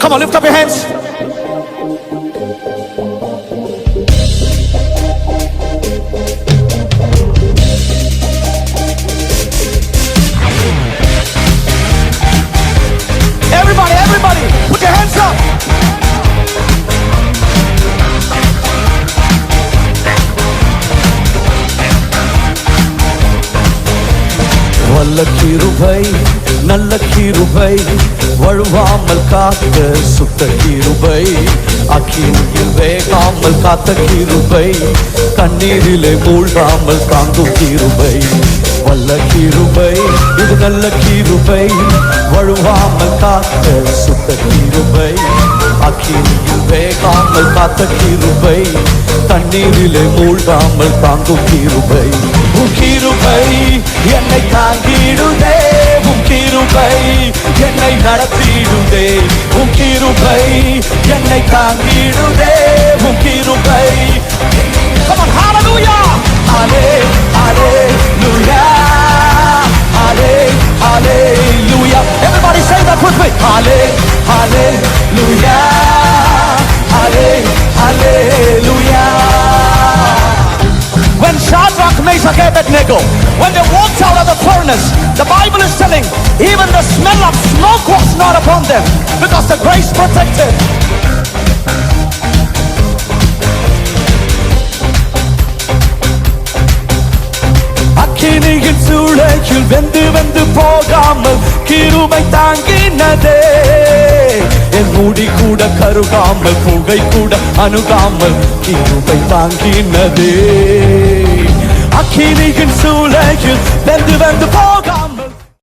Come on, lift up your hands. Everybody, put your hands up. வல்ல கிருபை நல்ல கிருபை வழுவாமல் காத்த சுத்த கிருபை அக்கினியில் வேகாமல் காத்த கிருபை கண்ணீரிலே மூழ்காமல் காங்கும் கிருபை வல்ல கிருபை இது நல்ல கிருபை வழுவாமல் காத்த சுத்த கிருபை அக்கினியில் வேகாமல் காத்த கிருபை தண்ணீரிலே மூழ்காமல் தாங்கும் கிருபை உம் கிருபை என்னை தாங்கிடுதே உம் கிருபை என்னை நடத்திடுதே உம் கிருபை என்னை தாங்கிடுதே உம் கிருபை. Come on, hallelujah, hallelujah, hallelujah. Everybody say that with me. Hallelujah, hallelujah. When Shadrach, Meshach, Abednego, when they walked out of the furnace, the Bible is telling even the smell of smoke was not upon them because the grace protected. அக்கினியின் சூளையில் வெந்து வெந்து போகாமல் கிருபை தாங்கினதே என் முடி கூட கருகாமல் புகை கூட அணுகாமல் கிருபை தாங்கினதே அக்கினியின் சூளையில் வெந்து வெந்து போகாமல்